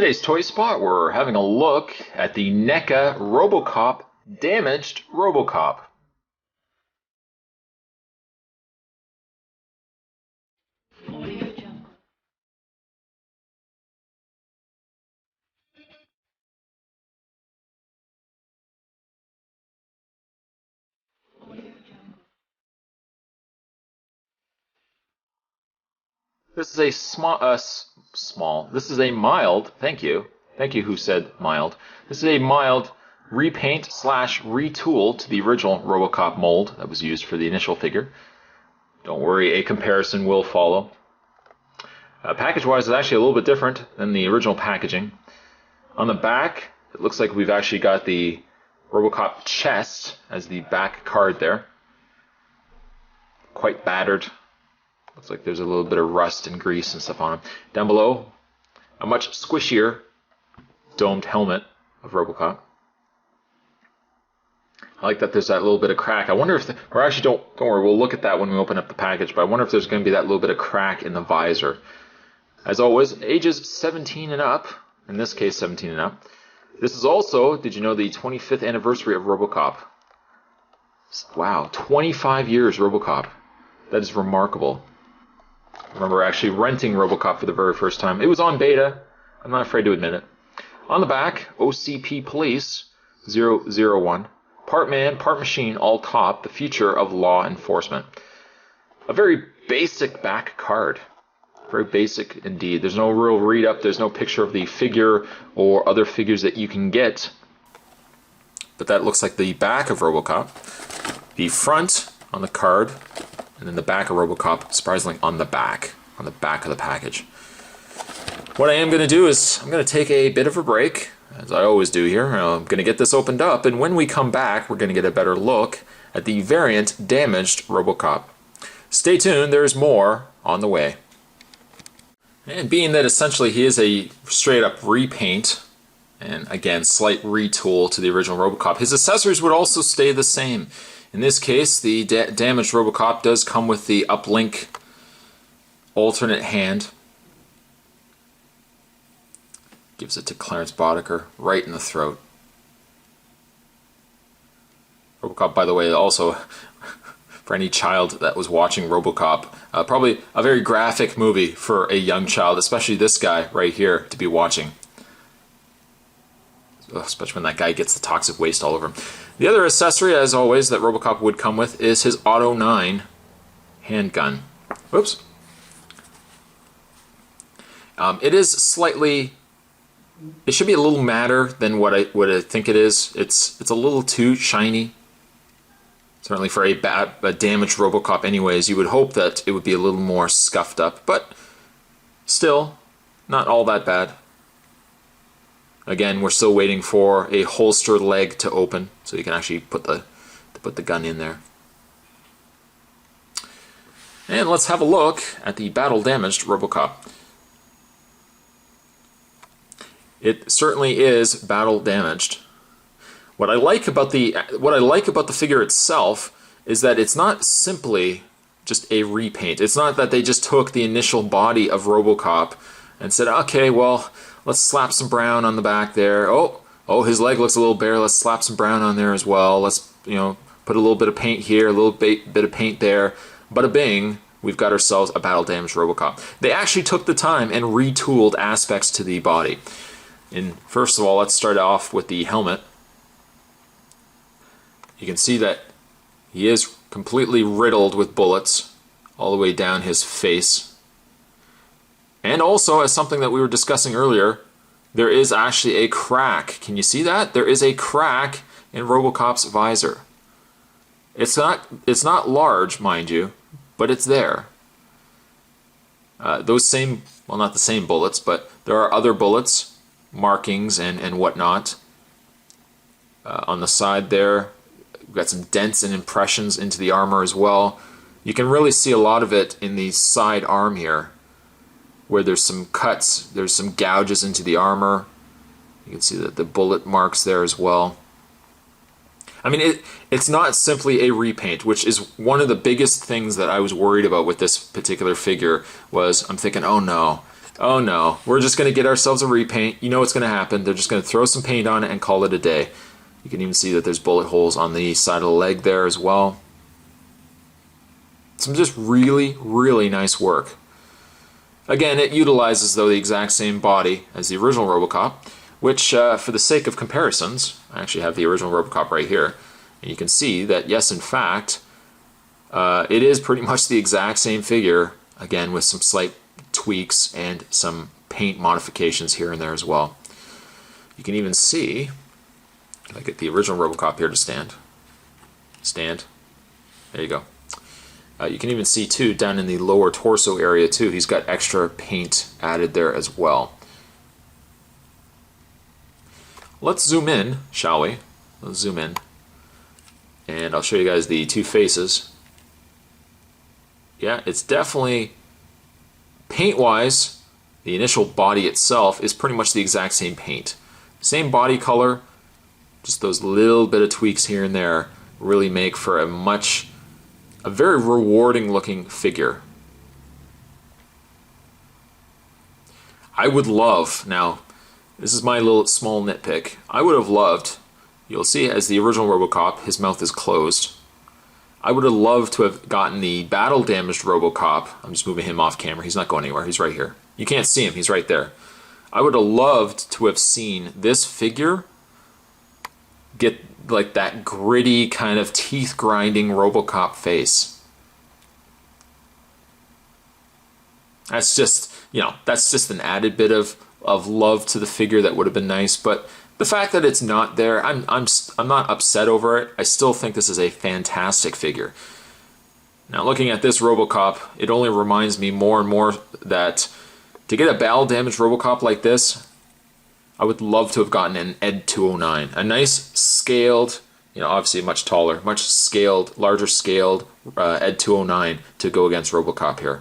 today's Toy Spot, we're having a look at the Neca Robocop Damaged Robocop. This is a this is a mild, thank you who said mild. This is a mild repaint slash retool to the original Robocop mold that was used for the initial figure. Don't worry, a comparison will follow. Package-wise, it's actually a little bit different than the original packaging. On the back, it looks like we've actually got the Robocop chest as the back card there. Quite battered. Looks like there's a little bit of rust and grease and stuff on him. Down below, a much squishier domed helmet of Robocop. I like that there's that little bit of crack. I wonder if, or actually don't worry, we'll look at that when we open up the package, but I wonder if there's going to be that little bit of crack in the visor. As always, ages 17 and up, in this case 17 and up. This is also, did you know, the 25th anniversary of Robocop? Wow, 25 years Robocop. That is remarkable. I remember actually renting Robocop for the very first time. It was on beta. I'm not afraid to admit it. On the back, OCP Police 001. Part man, part machine, all top. The future of law enforcement. A very basic back card. Very basic indeed. There's no real read-up. There's no picture of the figure or other figures that you can get. But that looks like the back of Robocop. The front on the card. And then the back of Robocop, surprisingly, on the back of the package. What I am going to do is I'm going to take a bit of a break, as I always do here. I'm going to get this opened up, and when we come back, we're going to get a better look at the variant damaged Robocop. Stay tuned, there's more on the way. And being that essentially he is a straight up repaint, and again, slight retool to the original Robocop, his accessories would also stay the same. In this case, the damaged Robocop does come with the uplink alternate hand. Gives it to Clarence Boddicker right in the throat. Robocop, by the way, also, for any child that was watching Robocop, probably a very graphic movie for a young child, especially this guy right here to be watching. Especially when that guy gets the toxic waste all over him. The other accessory, as always, that Robocop would come with is his Auto 9 handgun. Whoops. It is slightly... It should be a little madder than what I think it is. It's a little too shiny. Certainly for a damaged Robocop anyways, you would hope that it would be a little more scuffed up. But still, not all that bad. Again, we're still waiting for a holster leg to open, so you can actually put the gun in there. And let's have a look at the battle-damaged Robocop. It certainly is battle-damaged. What I like about the figure itself is that it's not simply just a repaint. It's not that they just took the initial body of Robocop and said, okay, well, let's slap some brown on the back there. Oh, his leg looks a little bare. Let's slap some brown on there as well. Let's, put a little bit of paint here, a little bit of paint there. Bada bing, we've got ourselves a battle-damaged Robocop. They actually took the time and retooled aspects to the body. And first of all, let's start off with the helmet. You can see that he is completely riddled with bullets all the way down his face. And also, as something that we were discussing earlier, there is actually a crack. Can you see that? There is a crack in Robocop's visor. It's not large, mind you, but it's there. Those same, well, not the same bullets, but there are other bullets, markings and whatnot. On the side there, we've got some dents and impressions into the armor as well. You can really see a lot of it in the side arm here, where there's some cuts, there's some gouges into the armor. You can see that the bullet marks there as well. I mean, it's not simply a repaint, which is one of the biggest things that I was worried about with this particular figure. Was I'm thinking, oh no, Oh no, we're just going to get ourselves a repaint. You know what's going to happen. They're just going to throw some paint on it and call it a day. You can even see that there's bullet holes on the side of the leg there as well. Some just really, really nice work. Again, it utilizes, though, the exact same body as the original Robocop, which, for the sake of comparisons, I actually have the original Robocop right here. And you can see that, yes, in fact, it is pretty much the exact same figure, again, with some slight tweaks and some paint modifications here and there as well. You can even see, if I get the original Robocop here to stand. There you go. You can even see, too, down in the lower torso area, too, he's got extra paint added there as well. Let's zoom in, shall we? Let's zoom in. And I'll show you guys the two faces. Yeah, it's definitely, paint-wise, the initial body itself is pretty much the exact same paint. Same body color, just those little bit of tweaks here and there really make for a very rewarding looking figure. I would love, now this is my little small nitpick, I would have loved, you'll see as the original Robocop, his mouth is closed. I would have loved to have gotten the battle-damaged Robocop. I'm just moving him off camera, he's not going anywhere, he's right here. You can't see him, he's right there. I would have loved to have seen this figure get like that gritty kind of teeth grinding Robocop face. That's just, you know, that's just an added bit of love to the figure that would have been nice. But the fact that it's not there, I'm not upset over it. I still think this is a fantastic figure. Now looking at this Robocop, it only reminds me more and more that to get a battle-damaged Robocop like this, I would love to have gotten an Ed 209. A nice scaled, you know, obviously much taller, much scaled, larger scaled Ed 209 to go against Robocop here.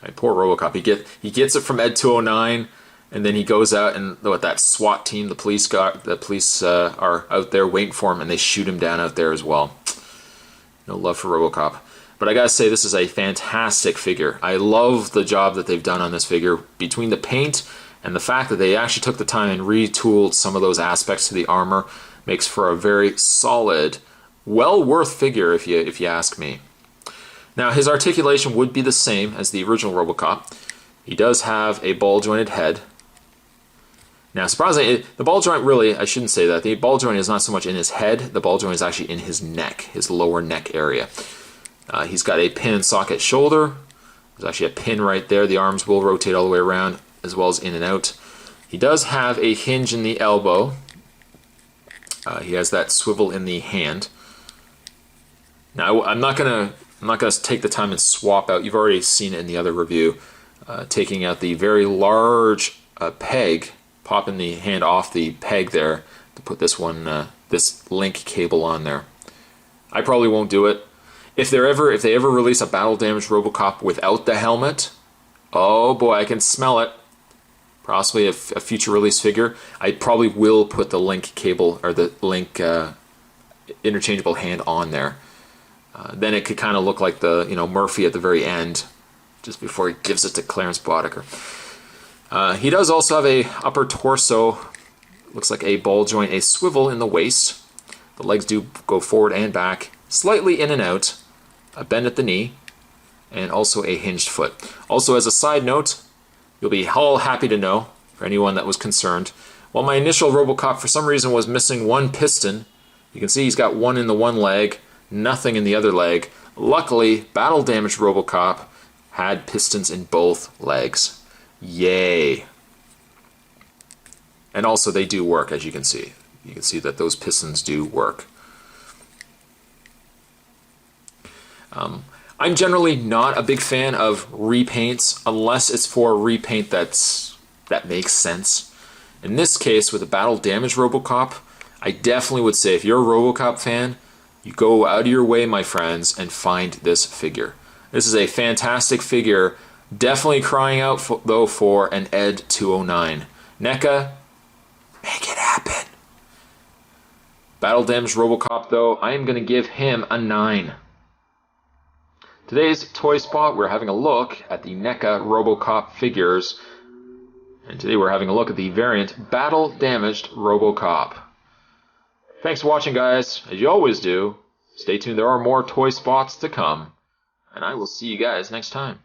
Right, poor Robocop. He gets it from Ed 209, and then he goes out and with that SWAT team, the police are out there waiting for him, and they shoot him down out there as well. No love for Robocop. But I gotta say, this is a fantastic figure. I love the job that they've done on this figure. Between the paint and the fact that they actually took the time and retooled some of those aspects to the armor, makes for a very solid, well worth figure if you ask me. Now his articulation would be the same as the original Robocop. He does have a ball jointed head. Now surprisingly, the ball joint really, I shouldn't say that. The ball joint is not so much in his head, the ball joint is actually in his neck, his lower neck area. He's got a pin and socket shoulder. There's actually a pin right there. The arms will rotate all the way around as well as in and out. He does have a hinge in the elbow. He has that swivel in the hand. Now I'm not gonna take the time and swap out. You've already seen it in the other review. Taking out the very large peg, popping the hand off the peg there to put this one, this link cable on there. I probably won't do it. If they ever release a battle-damaged Robocop without the helmet, oh boy, I can smell it. Possibly a future release figure. I probably will put the link cable or the link interchangeable hand on there. Then it could kind of look like the Murphy at the very end, just before he gives it to Clarence Boddicker. He does also have a upper torso, looks like a ball joint, a swivel in the waist. The legs do go forward and back, slightly in and out, a bend at the knee, and also a hinged foot. Also, as a side note, you'll be all happy to know, for anyone that was concerned, while my initial Robocop for some reason was missing one piston, you can see he's got one in the one leg, nothing in the other leg. Luckily, battle-damaged Robocop had pistons in both legs. Yay! And also they do work, as you can see. You can see that those pistons do work. I'm generally not a big fan of repaints unless it's for a repaint that makes sense. In this case, with a battle-damaged Robocop, I definitely would say if you're a Robocop fan, you go out of your way, my friends, and find this figure. This is a fantastic figure, definitely crying out though for an Ed 209. NECA, make it happen. Battle-damaged Robocop though, I am going to give him a 9. Today's toy spot, we're having a look at the NECA Robocop figures. And today we're having a look at the variant Battle-Damaged Robocop. Thanks for watching, guys. As you always do, stay tuned. There are more toy spots to come. And I will see you guys next time.